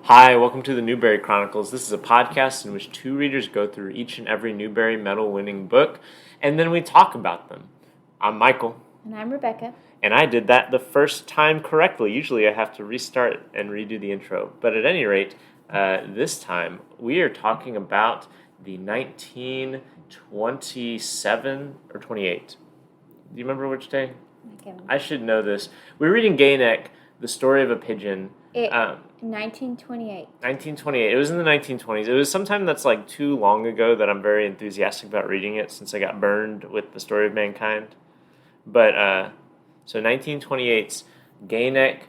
Hi, welcome to the Newbery Chronicles. This is a podcast in which two readers go through each and every Newbery medal-winning book, and then we talk about them. I'm Michael. And I'm Rebecca. And I did that the first time correctly. Usually I have to restart and redo the intro. But at any rate, this time we are talking about the 1927 or 28. Do you remember which day? I should know this. We're reading Gay Neck, The Story of a Pigeon. 1928. 1928. It was in the 1920s. It was sometime that's like too long ago that I'm very enthusiastic about reading it since I got burned with The Story of Mankind. But, so 1928's Gay Neck,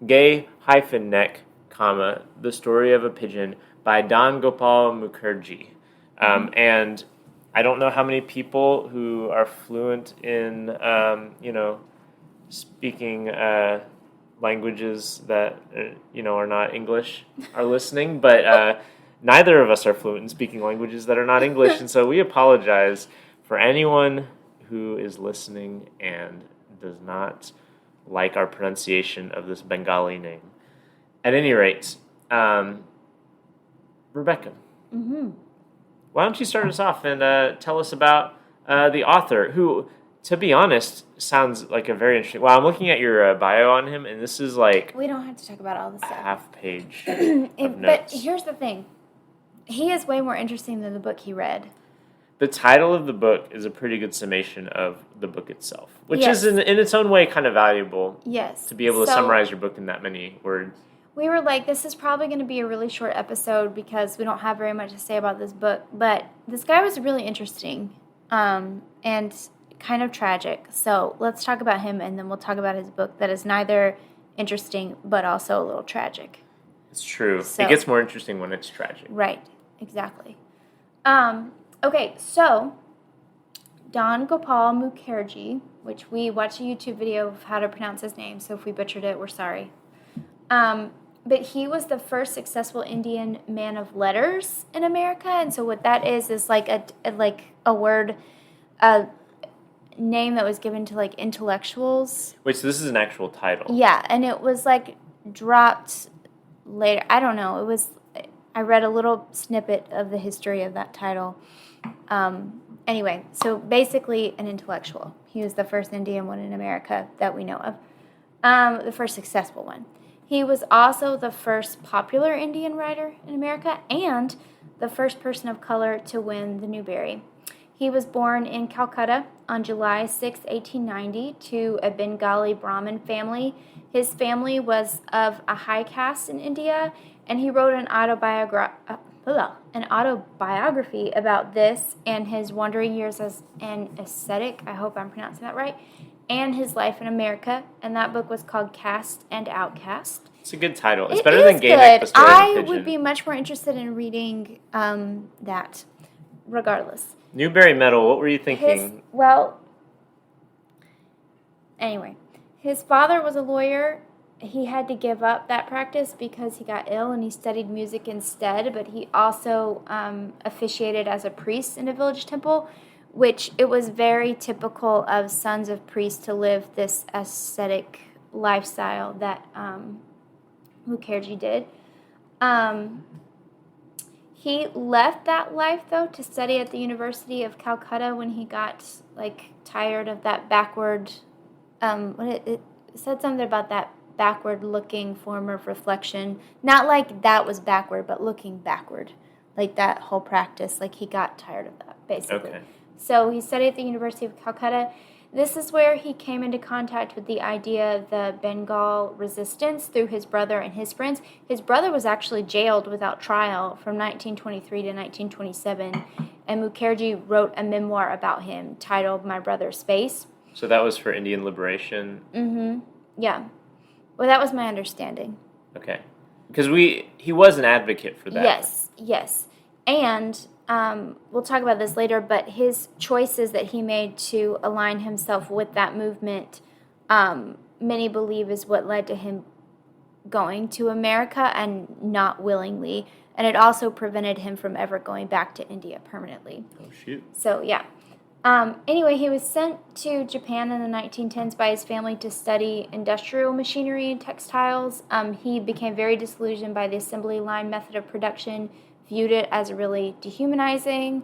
Gay-Neck, The Story of a Pigeon by Don Gopal Mukherjee. And I don't know how many people who are fluent in, speaking languages that are not English are listening, but neither of us are fluent in speaking languages that are not English, and so we apologize for anyone who is listening and does not like our pronunciation of this Bengali name. At any rate, Rebecca, why don't you start us off and tell us about the author, who, to be honest, sounds like a very interesting... Well, I'm looking at your bio on him, and this is like... We don't have to talk about all this stuff. Half page of notes. But here's the thing. He is way more interesting than the book he read. The title of the book is a pretty good summation of the book itself, which is in its own way kind of valuable. Yes. To be able to summarize your book in that many words. We were like, this is probably going to be a really short episode because we don't have very much to say about this book, but this guy was really interesting and kind of tragic. So let's talk about him, and then we'll talk about his book that is neither interesting but also a little tragic. It's true. So, it gets more interesting when it's tragic. Right. Exactly. Okay, so Don Gopal Mukherjee, which we watched a YouTube video of how to pronounce his name, so if we butchered it, we're sorry. But he was the first successful Indian man of letters in America, and so what that is like a word, a name that was given to like intellectuals. Wait, so this is an actual title? Yeah, and it was like dropped later. I don't know. I read a little snippet of the history of that title. Anyway, so basically an intellectual. He was the first Indian one in America that we know of. The first successful one. He was also the first popular Indian writer in America and the first person of color to win the Newbery. He was born in Calcutta on July 6, 1890, to a Bengali Brahmin family. His family was of a high caste in India, and he wrote an autobiography about this and his wandering years as an ascetic, I hope I'm pronouncing that right, and his life in America, and that book was called Caste and Outcast. It's a good title. It's better than Gay Neck, The Story of a Pigeon. I would be much more interested in reading that, regardless. Newbery Medal, what were you thinking? Anyway, his father was a lawyer. He had to give up that practice because he got ill and he studied music instead, but he also officiated as a priest in a village temple, which it was very typical of sons of priests to live this ascetic lifestyle that Mukherjee did. He left that life, though, to study at the University of Calcutta when he got tired of that backward, it said something about that backward-looking form of reflection. Not like that was backward, but looking backward. Like that whole practice. Like he got tired of that, basically. Okay. So he studied at the University of Calcutta. This is where he came into contact with the idea of the Bengal resistance through his brother and his friends. His brother was actually jailed without trial from 1923 to 1927, and Mukherjee wrote a memoir about him titled My Brother's Face. So that was for Indian liberation? Mm-hmm. Yeah. Well, that was my understanding. Okay. Because he was an advocate for that. Yes. And we'll talk about this later, but his choices that he made to align himself with that movement, many believe is what led to him going to America and not willingly. And it also prevented him from ever going back to India permanently. Oh, shoot. So, yeah. Anyway, he was sent to Japan in the 1910s by his family to study industrial machinery and textiles. He became very disillusioned by the assembly line method of production, viewed it as really dehumanizing,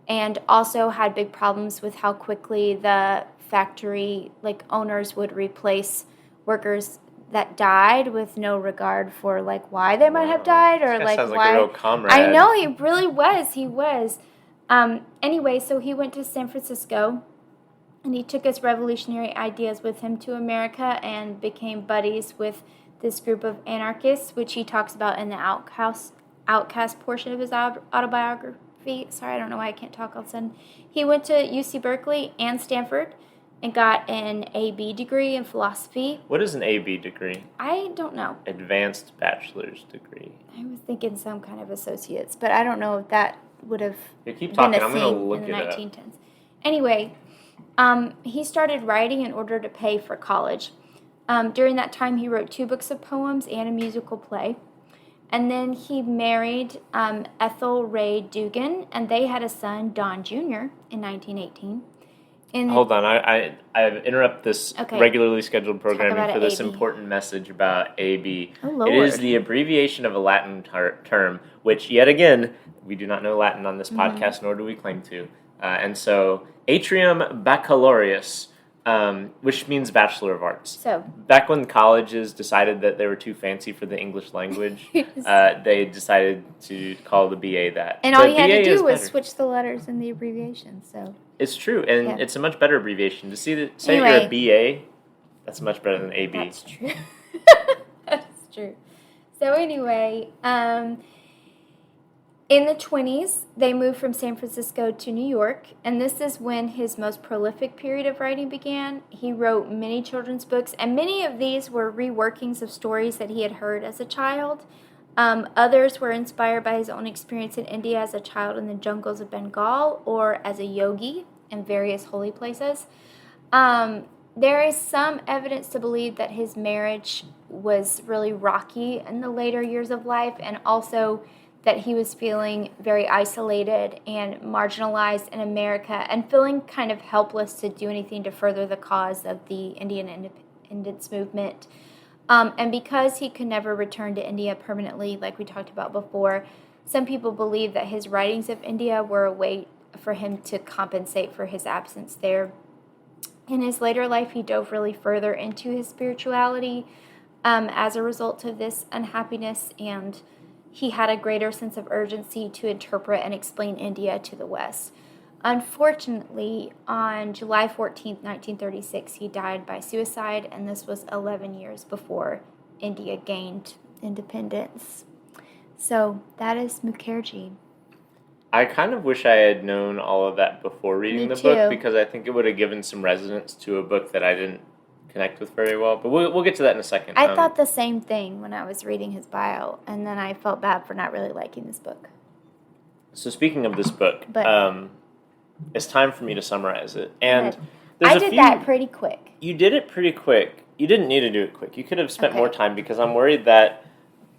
and also had big problems with how quickly the factory owners would replace workers that died with no regard for why they might have died or sounds why. Like a real comrade. I know, he really was. He was. Anyway, so he went to San Francisco, and he took his revolutionary ideas with him to America and became buddies with this group of anarchists, which he talks about in the Outcast portion of his autobiography. Sorry, I don't know why I can't talk all of a sudden. He went to UC Berkeley and Stanford and got an AB degree in philosophy. What is an AB degree? I don't know. Advanced bachelor's degree. I was thinking some kind of associates, but I don't know if that would have keep talking. been a I'm going to thing look in the it 1910s. Anyway, he started writing in order to pay for college. During that time, he wrote 2 books of poems and a musical play. And then he married Ethel Ray Dugan, and they had a son, Don Jr., in 1918. Hold on, I interrupt this regularly scheduled programming for this important message about AB. Oh, Lord. It is the abbreviation of a Latin term, which, yet again, we do not know Latin on this podcast, nor do we claim to. And so, Atrium Baccalaureus, which means Bachelor of Arts. So, back when colleges decided that they were too fancy for the English language, they decided to call the BA that. And all you had to do was switch the letters in the abbreviation, so... It's true, and it's a much better abbreviation. To say you're a BA, that's much better than AB. That's true. That's true. So anyway, in the 1920s, they moved from San Francisco to New York, and this is when his most prolific period of writing began. He wrote many children's books, and many of these were reworkings of stories that he had heard as a child. Others were inspired by his own experience in India as a child in the jungles of Bengal or as a yogi in various holy places. There is some evidence to believe that his marriage was really rocky in the later years of life, and also that he was feeling very isolated and marginalized in America and feeling kind of helpless to do anything to further the cause of the Indian independence movement. And because he could never return to India permanently, like we talked about before, some people believe that his writings of India were a way for him to compensate for his absence there. In his later life, he dove really further into his spirituality as a result of this unhappiness, and he had a greater sense of urgency to interpret and explain India to the West. Unfortunately, on July 14th, 1936, he died by suicide, and this was 11 years before India gained independence. So that is Mukherjee. I kind of wish I had known all of that before reading the book, because I think it would have given some resonance to a book that I didn't connect with very well. But we'll get to that in a second. I thought the same thing when I was reading his bio, and then I felt bad for not really liking this book. So speaking of this book, it's time for me to summarize it. And I did that pretty quick. You did it pretty quick. You didn't need to do it quick. You could have spent more time, because I'm worried that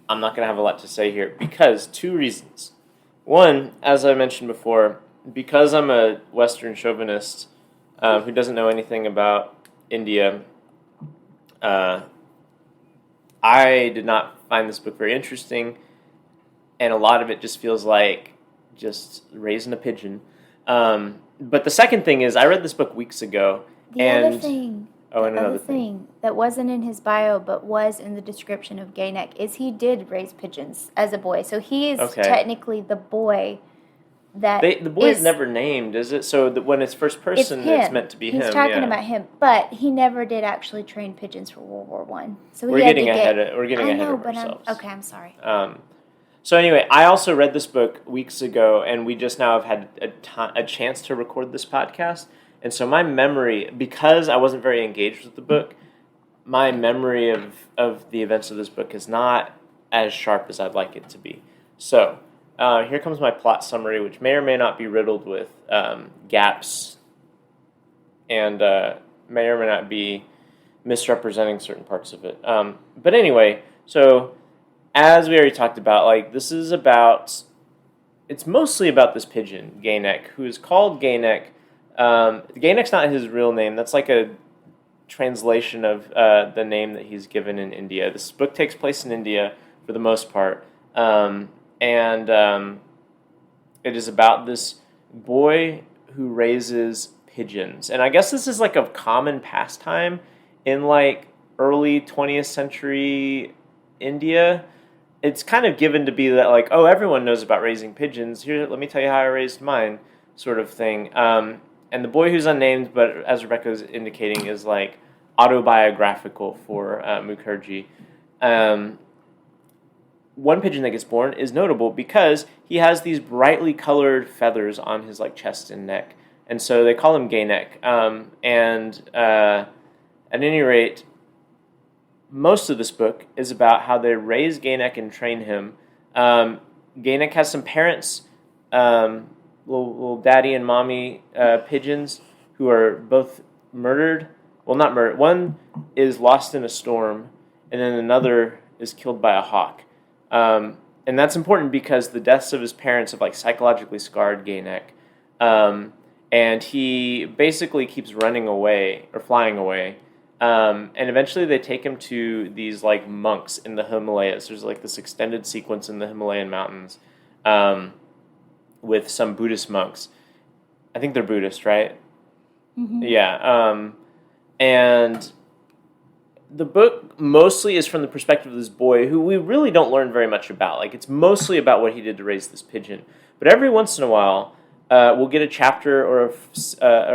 I'm not going to have a lot to say here. Because 2 reasons. One, as I mentioned before, because I'm a Western chauvinist who doesn't know anything about India, I did not find this book very interesting. And a lot of it just feels like just raising a pigeon. But the second thing is, I read this book weeks ago. Another thing that wasn't in his bio but was in the description of Gay Neck is he did raise pigeons as a boy. So he is technically the boy that the boy is never named, is it? So when it's first person, it's meant to be him. He's talking about him, but he never did actually train pigeons for World War I. So we're getting ahead of ourselves. I'm sorry. So anyway, I also read this book weeks ago, and we just now have had a chance to record this podcast. And so my memory, because I wasn't very engaged with the book, my memory of the events of this book is not as sharp as I'd like it to be. So here comes my plot summary, which may or may not be riddled with gaps and may or may not be misrepresenting certain parts of it. But anyway, so as we already talked about, it's mostly about this pigeon, Gay Neck, who is called Gay Neck Gainek's not his real name. That's like a translation of the name that he's given in India. This book takes place in India for the most part, and it is about this boy who raises pigeons. And I guess this is like a common pastime in like early 20th century India. It's kind of given to be that like, oh, everyone knows about raising pigeons. Here, let me tell you how I raised mine, sort of thing. And the boy who's unnamed, but as Rebecca was indicating, is like autobiographical for Mukherjee. One pigeon that gets born is notable because he has these brightly colored feathers on his like chest and neck, and so they call him Gainek. At any rate, most of this book is about how they raise Gainek and train him. Gainek has some parents, little daddy and mommy pigeons, who are both murdered. Well, not murdered. One is lost in a storm, and then another is killed by a hawk. And that's important because the deaths of his parents have like psychologically scarred Gainek. And he basically keeps running away or flying away. And eventually they take him to these like monks in the Himalayas. There's like this extended sequence in the Himalayan mountains with some Buddhist monks. I think they're Buddhist, right? Mm-hmm. Yeah. And the book mostly is from the perspective of this boy who we really don't learn very much about. Like, it's mostly about what he did to raise this pigeon. But every once in a while, we'll get a chapter or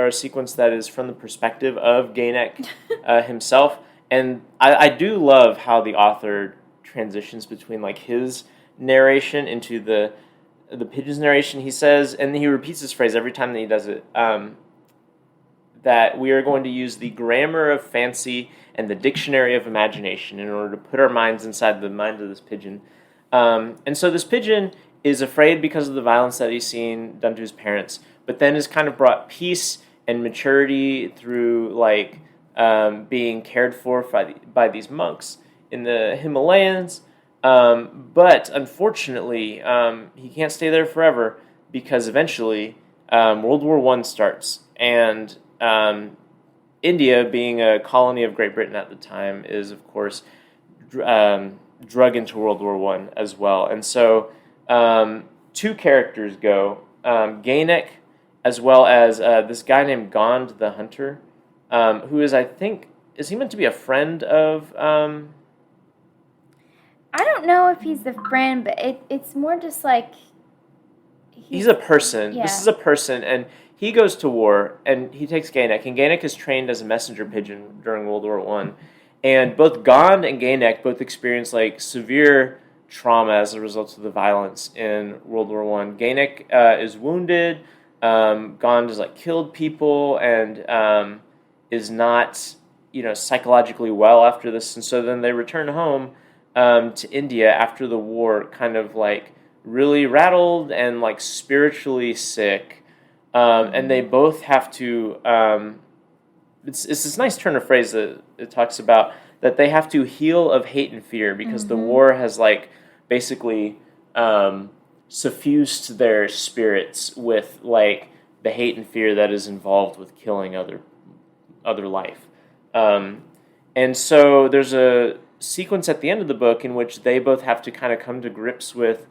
a sequence that is from the perspective of Gainek himself. And I do love how the author transitions between like his narration into the pigeon's narration. He says, and he repeats this phrase every time that he does it, that we are going to use the grammar of fancy and the dictionary of imagination in order to put our minds inside the mind of this pigeon. And so this pigeon is afraid because of the violence that he's seen done to his parents, but then is kind of brought peace and maturity through like being cared for by these monks in the Himalayas. But unfortunately, he can't stay there forever because eventually World War I starts, and India, being a colony of Great Britain at the time, is of course drug into World War I as well. And so two characters go, Gainek, as well as this guy named Gond the Hunter, who is, I think, is he meant to be a friend of... I don't know if he's the friend, but it's more just like... He's a person. Yeah. This is a person, and he goes to war, and he takes Gainek, and Gainek is trained as a messenger pigeon during World War I. And both Gond and Gainek both experienced like severe trauma as a result of the violence in World War I. Gainek is wounded. Gond has like killed people and is not, psychologically well after this. And so then they return home to India after the war, kind of like really rattled and like spiritually sick. And they both have to. It's this nice turn of phrase that it talks about that they have to heal of hate and fear because the war has like basically suffused their spirits with like the hate and fear that is involved with killing other life. And so there's a sequence at the end of the book in which they both have to kind of come to grips with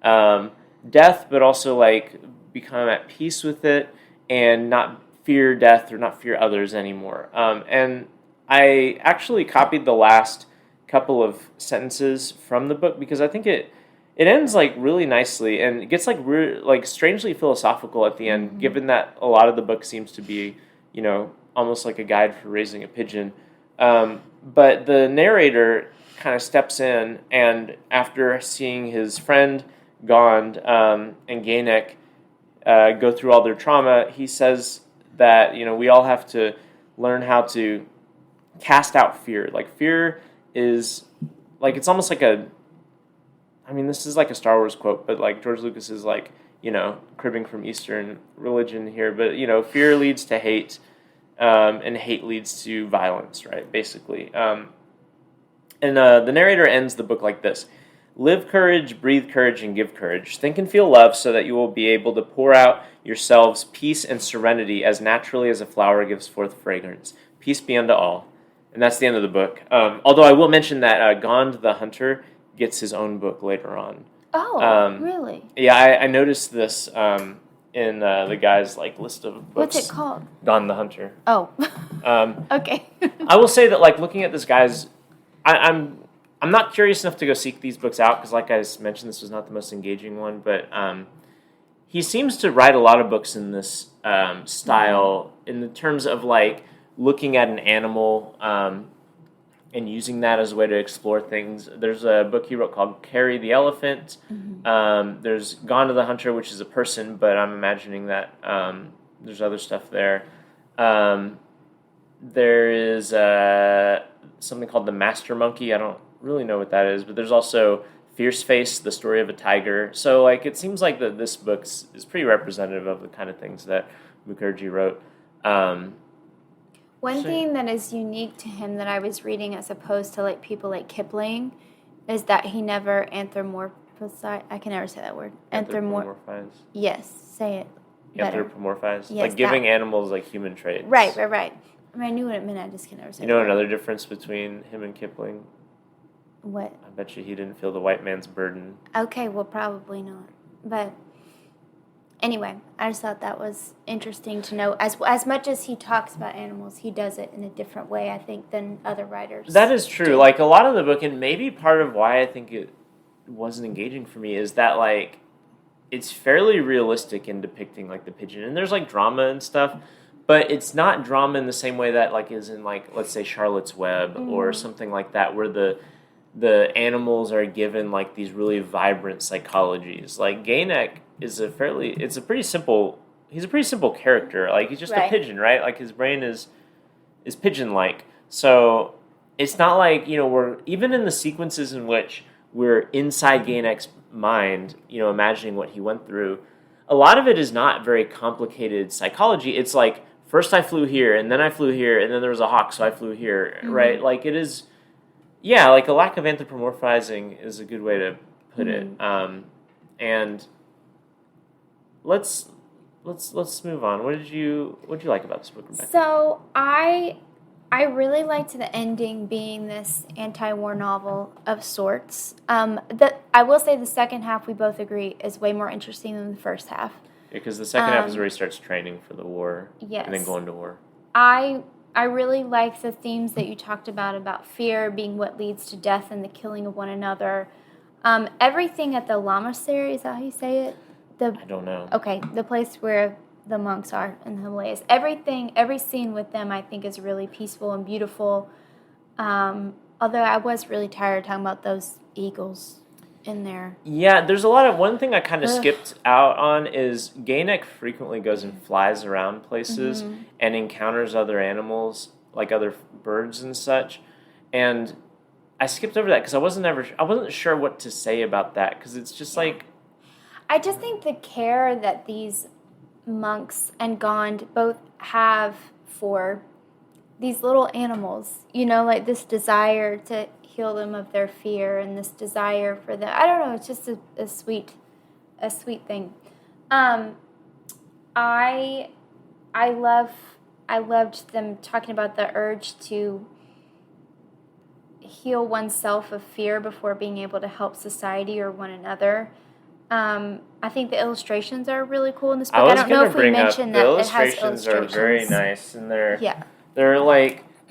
death, but also like become at peace with it and not fear death or not fear others anymore. And I actually copied the last couple of sentences from the book because I think it ends like really nicely and it gets like strangely philosophical at the end, given that a lot of the book seems to be, almost like a guide for raising a pigeon. But the narrator kind of steps in, and after seeing his friend Gond and Gainek go through all their trauma, he says that we all have to learn how to cast out fear. Like fear is like it's almost like this is like a Star Wars quote, but like George Lucas is like cribbing from Eastern religion here. But fear leads to hate, and hate leads to violence, right? Basically, and the narrator ends the book like this: Live courage, breathe courage, and give courage. Think and feel love so that you will be able to pour out yourselves peace and serenity as naturally as a flower gives forth fragrance. Peace be unto all. And that's the end of the book. Although I will mention that Gond the Hunter gets his own book later on. Oh, really? Yeah, I noticed this in the guy's list of books. What's it called? Gone the Hunter. Oh, okay. I will say that looking at this guy's, I'm not curious enough to go seek these books out because, like I mentioned, this was not the most engaging one. But he seems to write a lot of books in this style in the terms of looking at an animal and using that as a way to explore things. There's a book he wrote called Carry the Elephant. There's Gone to the Hunter, which is a person, but I'm imagining that there's other stuff there. There is something called The Master Monkey. I don't really know what that is, but there's also Fierce Face, The Story of a Tiger. So it seems like that this book is pretty representative of the kind of things that Mukherjee wrote. One thing that is unique to him that I was reading as opposed to people like Kipling is that he never anthropomorphized. I can never say that word. Anthropomorphize. Yes, say it better. Anthropomorphize. Yes, giving animals human traits. Right. I mean, I knew what it meant. I just can never say it. You know another difference between him and Kipling? What? I bet you he didn't feel the white man's burden. Okay, well, probably not. But anyway, I just thought that was interesting to know. As much as he talks about animals, he does it in a different way, I think, than other writers. That is true. A lot of the book, and maybe part of why I think it wasn't engaging for me is that it's fairly realistic in depicting the pigeon, and there's drama and stuff, but it's not drama in the same way that is in let's say Charlotte's Web or something like that, where the animals are given these really vibrant psychologies. Ganek is he's a pretty simple character. He's just a pigeon, right? His brain is pigeon-like. So it's not we're even in the sequences in which we're inside Ganek's mind, imagining what he went through. A lot of it is not very complicated psychology. It's first I flew here, and then I flew here, and then there was a hawk, so I flew here, right? It is, a lack of anthropomorphizing is a good way to put it. And let's move on. What did you like about this book, Rebecca? So I really liked the ending being this anti-war novel of sorts. I will say the second half, we both agree, is way more interesting than the first half. Because the second half is where he starts training for the war, yes, and then going to war. I really like the themes that you talked about fear being what leads to death and the killing of one another. Everything at the lamasery, is that how you say it? I don't know. Okay, the place where the monks are in the Himalayas. Every scene with them, I think, is really peaceful and beautiful. Although I was really tired talking about those eagles in there. Yeah, there's one thing I kind of skipped out on is Ganek frequently goes and flies around places and encounters other animals, other birds and such. And I skipped over that because I wasn't sure what to say about that, because it's just I just think the care that these monks and Gond both have for these little animals, this desire to heal them of their fear and this desire for them. I don't know. It's just a sweet thing. I loved them talking about the urge to heal oneself of fear before being able to help society or one another. I think the illustrations are really cool in this book. I don't know if we mentioned that it has illustrations. The illustrations are very nice, and they're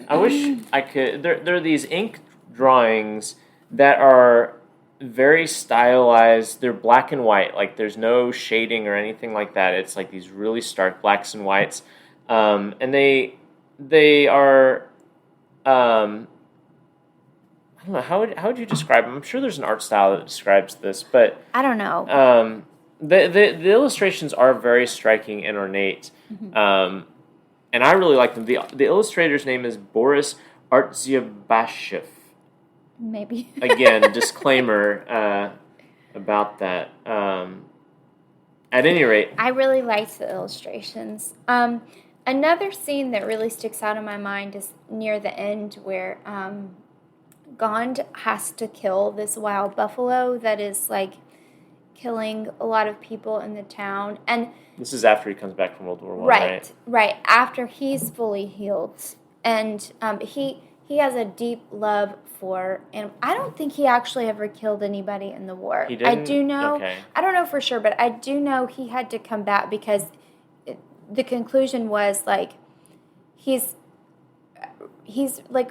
I wish I could. They're these ink drawings that are very stylized. They're black and white. There's no shading or anything like that. It's these really stark blacks and whites, and they are. I don't know, how would you describe them? I'm sure there's an art style that describes this, but I don't know. The illustrations are very striking and ornate, and I really like them. The illustrator's name is Boris Artzyabashev. Maybe. Again, disclaimer about that. At any rate, I really liked the illustrations. Another scene that really sticks out in my mind is near the end where Gond has to kill this wild buffalo that is like killing a lot of people in the town. And this is after he comes back from World War I, right? Right. After he's fully healed. And he has a deep love for, and I don't think he actually ever killed anybody in the war. He didn't? I do know, okay. I don't know for sure, but I do know he had to come back because the conclusion was like, he was like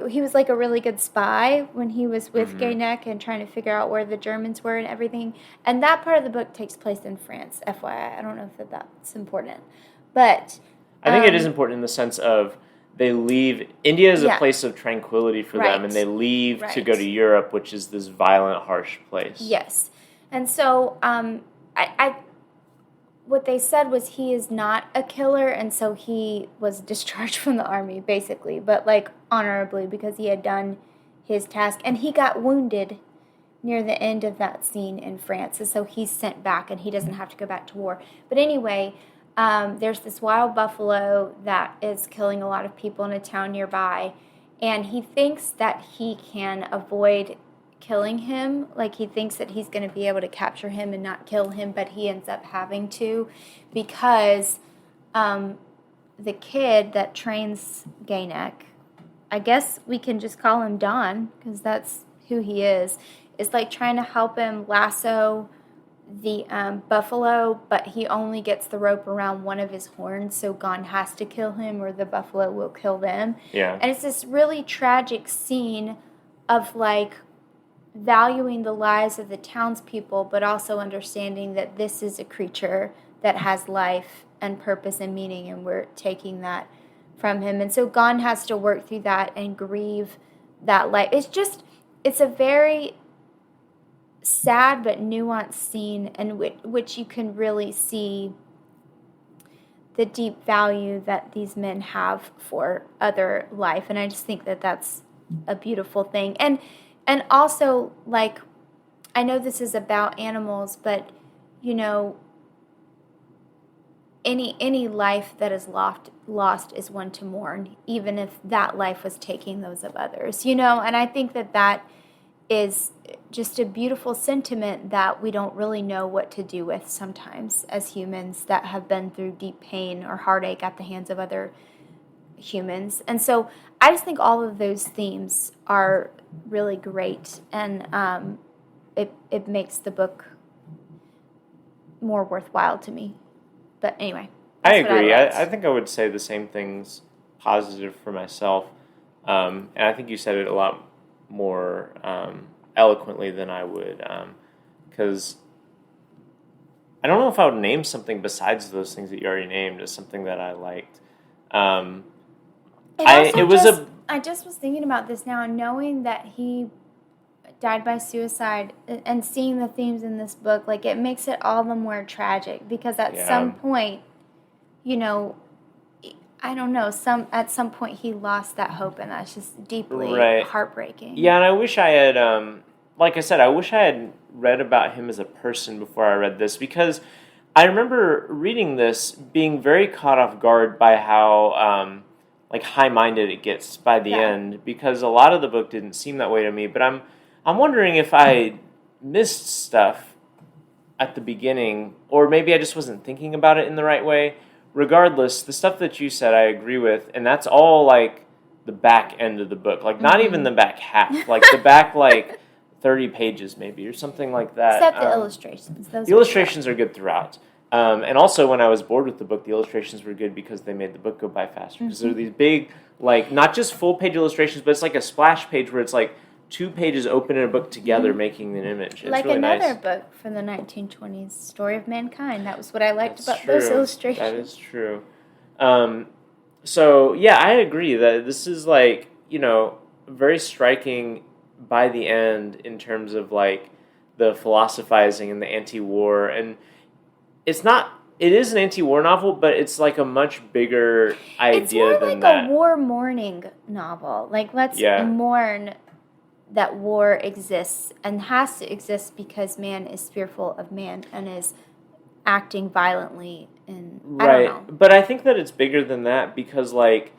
a really good spy when he was with Gaynek and trying to figure out where the Germans were and everything. And that part of the book takes place in France, FYI. I don't know if that's important. But I think it is important in the sense of they leave. India is a place of tranquility for them, and they leave to go to Europe, which is this violent, harsh place. Yes. And so what they said was he is not a killer, and so he was discharged from the army, basically, but like honorably because he had done his task. And he got wounded near the end of that scene in France, and so he's sent back, and he doesn't have to go back to war. But anyway, there's this wild buffalo that is killing a lot of people in a town nearby, and he thinks that he can avoid killing him. Like, he thinks that he's going to be able to capture him and not kill him, but he ends up having to because the kid that trains Gaynek, I guess we can just call him Don because that's who he is like trying to help him lasso the buffalo, but he only gets the rope around one of his horns, so Gon has to kill him or the buffalo will kill them. Yeah. And it's this really tragic scene of like valuing the lives of the townspeople, but also understanding that this is a creature that has life and purpose and meaning, and we're taking that from him. And so Gon has to work through that and grieve that life. It's a very sad but nuanced scene in which you can really see the deep value that these men have for other life. And I just think that that's a beautiful thing. And also, like, I know this is about animals, but, you know, any life that is lost is one to mourn, even if that life was taking those of others, you know? And I think that is just a beautiful sentiment that we don't really know what to do with sometimes as humans that have been through deep pain or heartache at the hands of other humans. And so I just think all of those themes are really great, and it makes the book more worthwhile to me. But anyway, I agree. I think I would say the same things positive for myself, and I think you said it a lot more eloquently than I would, because I don't know if I would name something besides those things that you already named as something that I liked. I just was thinking about this now, and knowing that he died by suicide and seeing the themes in this book, like, it makes it all the more tragic because at some point, you know, I don't know, at some point he lost that hope, and that's just deeply heartbreaking. Yeah, and I wish I had, like I said, I wish I had read about him as a person before I read this, because I remember reading this being very caught off guard by how like high-minded it gets by the end, because a lot of the book didn't seem that way to me. But I'm wondering if I missed stuff at the beginning, or maybe I just wasn't thinking about it in the right way. Regardless, the stuff that you said I agree with, and that's all like the back end of the book, like not even the back half, like the back like 30 pages maybe or something like that. Except the illustrations. The illustrations are good throughout. And also when I was bored with the book, the illustrations were good because they made the book go by faster. Because they're these big, like, not just full page illustrations, but it's like a splash page where it's like 2 pages open in a book together making an image. It's like really another nice. book from the 1920s, Story of Mankind. That was what I liked about those illustrations. That is true. So, yeah, I agree that this is, like, you know, very striking by the end in terms of, like, the philosophizing and the anti-war. And it is an anti-war novel, but it's, like, a much bigger idea than that. It's more like a war mourning novel. Like, let's mourn that war exists and has to exist because man is fearful of man and is acting violently. And I don't know. But I think that it's bigger than that because, like,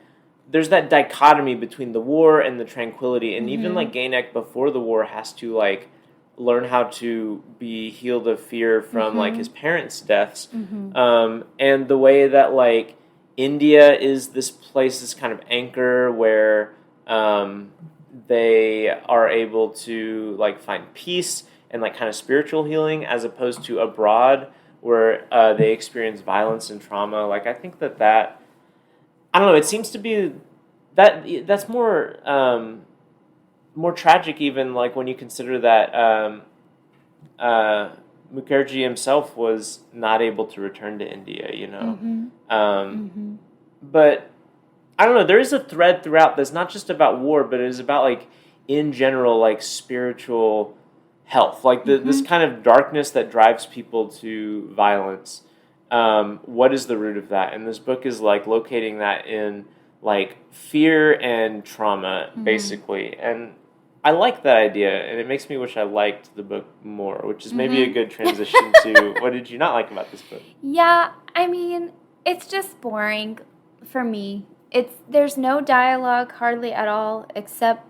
there's that dichotomy between the war and the tranquility, and even Mm-hmm. like Gainek before the war has to like learn how to be healed of fear from like his parents' deaths, and the way that like India is this place, this kind of anchor where they are able to like find peace and like kind of spiritual healing, as opposed to abroad where they experience violence and trauma. Like I think that I don't know. It seems to be that's more tragic, even like when you consider that Mukherjee himself was not able to return to India. You know, but I don't know. There is a thread throughout that's not just about war, but it is about like in general like spiritual health, like this kind of darkness that drives people to violence. What is the root of that? And this book is like locating that in like fear and trauma, basically. And I like that idea, and it makes me wish I liked the book more, which is maybe a good transition to what did you not like about this book? Yeah, I mean, it's just boring for me. There's no dialogue hardly at all, except,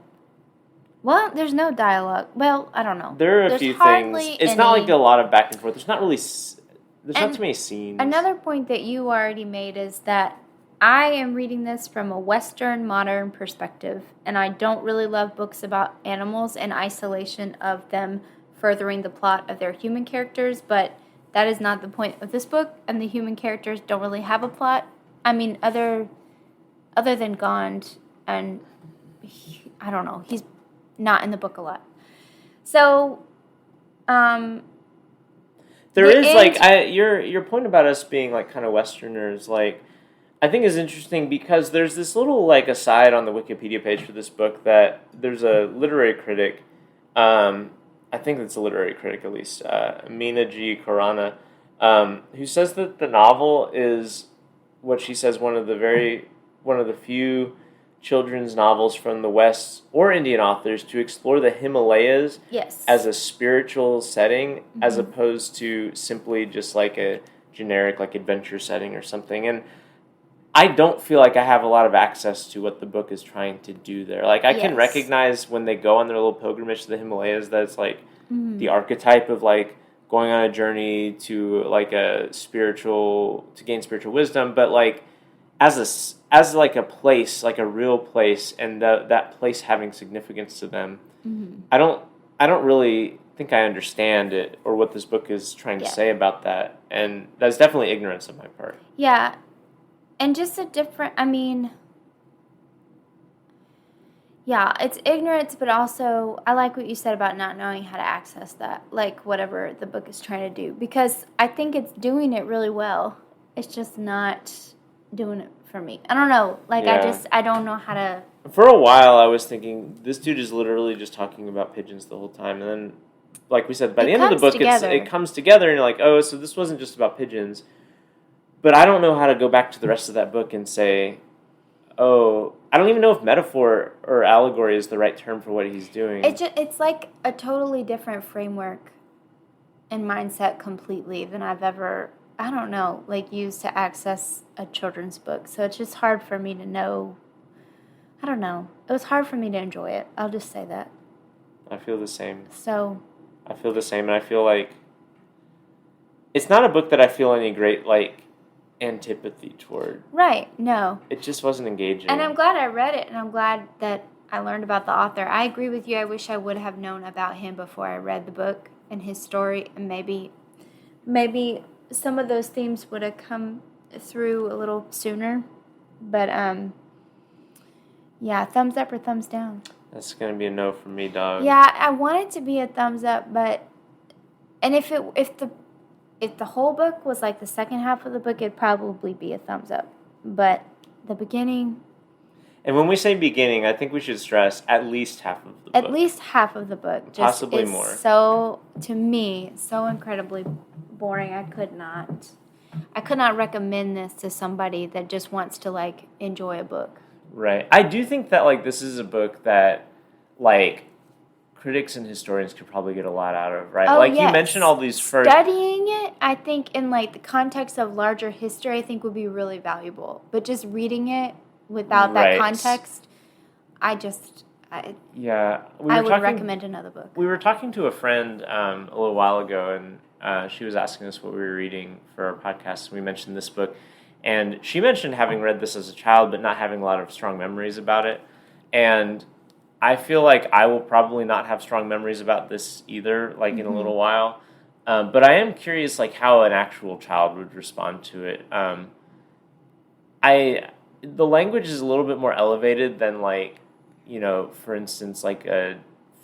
well, there's no dialogue. Well, I don't know. There are a There's few hardly things. It's not any. like a lot of back and forth. There's not really. There's not And too many scenes. Another point that you already made is that I am reading this from a Western modern perspective, and I don't really love books about animals in isolation of them furthering the plot of their human characters, but that is not the point of this book, and the human characters don't really have a plot. I mean, other than Gond, and I don't know, he's not in the book a lot. So, there the is end- your point about us being like kind of Westerners, like I think is interesting because there's this little like aside on the Wikipedia page for this book that there's a literary critic, I think it's a literary critic at least, Mina G. Khorana, who says that the novel is what she says one of the few children's novels from the West or Indian authors to explore the Himalayas yes. as a spiritual setting, as opposed to simply just like a generic like adventure setting or something. And I don't feel like I have a lot of access to what the book is trying to do there. Like I can recognize when they go on their little pilgrimage to the Himalayas that it's like the archetype of like going on a journey to like to gain spiritual wisdom, but like as like a place, like a real place, and that place having significance to them. I don't really think I understand it or what this book is trying to say about that, and that's definitely ignorance on my part. Yeah. And just a different, I mean, yeah, it's ignorance, but also I like what you said about not knowing how to access that, like whatever the book is trying to do, because I think it's doing it really well. It's just not doing it for me. I don't know. Like, I don't know how to. For a while, I was thinking, this dude is literally just talking about pigeons the whole time. And then, like we said, by the end of the book, it comes together, and you're like, oh, so this wasn't just about pigeons. But I don't know how to go back to the rest of that book and say, oh, I don't even know if metaphor or allegory is the right term for what he's doing. It's like a totally different framework and mindset completely than I've ever, I don't know, like used to access a children's book. So it's just hard for me to know. I don't know. It was hard for me to enjoy it. I'll just say that. I feel the same. I feel the same, and I feel like it's not a book that I feel any great, like, antipathy toward. Right, no. It just wasn't engaging. And I'm glad I read it, and I'm glad that I learned about the author. I agree with you. I wish I would have known about him before I read the book and his story, and maybe some of those themes would have come through a little sooner. But, yeah, thumbs up or thumbs down? That's going to be a no for me, dog. Yeah, I want it to be a thumbs up, but... And if the whole book was like the second half of the book, it'd probably be a thumbs up. But the beginning... And when we say beginning, I think we should stress at least half of the book. At least half of the book. Just possibly more. So, to me, so incredibly boring. I could not recommend this to somebody that just wants to, like, enjoy a book. Right. I do think that, like, this is a book that, like, critics and historians could probably get a lot out of, right? Oh, like, yes. you mentioned all these first... Studying it, I think, in, like, the context of larger history, I think would be really valuable. But just reading it, without that Right. context, I would recommend another book. We were talking to a friend a little while ago, and she was asking us what we were reading for our podcast, and we mentioned this book. And she mentioned having read this as a child, but not having a lot of strong memories about it. And I feel like I will probably not have strong memories about this either, like in a little while. But I am curious, like how an actual child would respond to it. The language is a little bit more elevated than, like, for instance, like a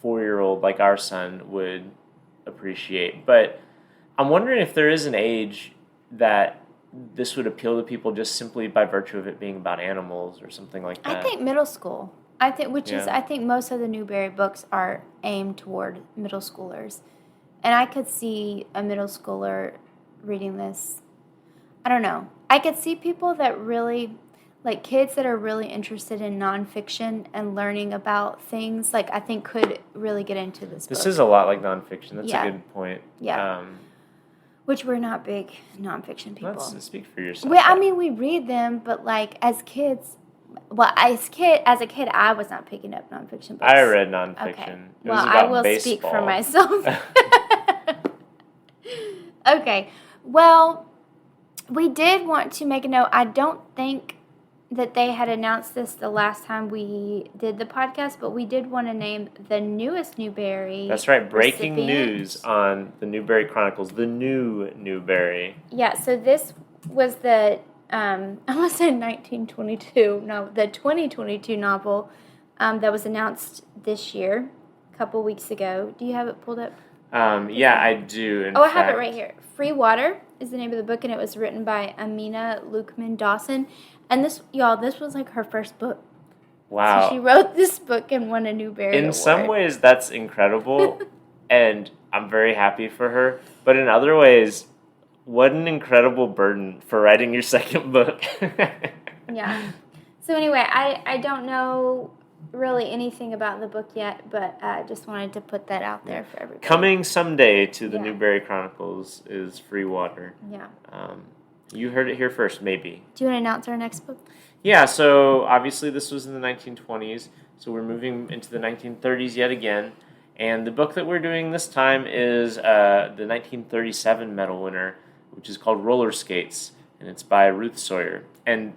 4-year-old like our son would appreciate. But I'm wondering if there is an age that this would appeal to people just simply by virtue of it being about animals or something like that. I think middle school. I think most of the Newbery books are aimed toward middle schoolers. And I could see a middle schooler reading this. I don't know. I could see people that really, like kids that are really interested in nonfiction and learning about things, like I think could really get into this book. This is a lot like nonfiction. That's a good point. Yeah. Which we're not big nonfiction people. Let's speak for yourself. We read them, but like as kids, as a kid, I was not picking up nonfiction books. I read nonfiction. Okay. It was about I will baseball. speak for myself. Okay. Well, we did want to make a note. I don't think that they had announced this the last time we did the podcast, but we did want to name the newest Newbery. That's right. Breaking recipient. news on the Newbery Chronicles, the new Newbery. Yeah, so this was the, I almost said 1922, no, the 2022 novel that was announced this year, a couple weeks ago. Do you have it pulled up? Yeah, I do. I have it right here. Free Water is the name of the book, and it was written by Amina Lukman Dawson. And this was like her first book. Wow. So she wrote this book and won a Newbery Award. In some ways, that's incredible, and I'm very happy for her. But in other ways, what an incredible burden for writing your second book. Yeah. So anyway, I don't know really anything about the book yet, but I just wanted to put that out there for everybody. Coming someday to the Newbery Chronicles is Free Water. Yeah. You heard it here first, maybe. Do you want to announce our next book? Yeah, so obviously this was in the 1920s, so we're moving into the 1930s yet again. And the book that we're doing this time is the 1937 medal winner, which is called Roller Skates, and it's by Ruth Sawyer. And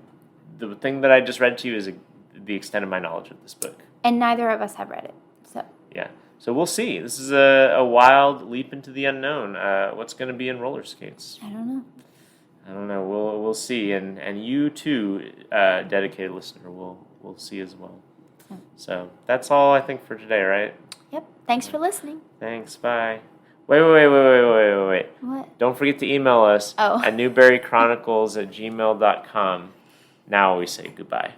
the thing that I just read to you is the extent of my knowledge of this book. And neither of us have read it, so. Yeah, so we'll see. This is a wild leap into the unknown. What's going to be in Roller Skates? I don't know. We'll see, and you too, dedicated listener, will see as well. So that's all I think for today, right? Yep. Thanks for listening. Thanks. Bye. Wait. What? Don't forget to email us at newberrychronicles@gmail.com. Now we say goodbye.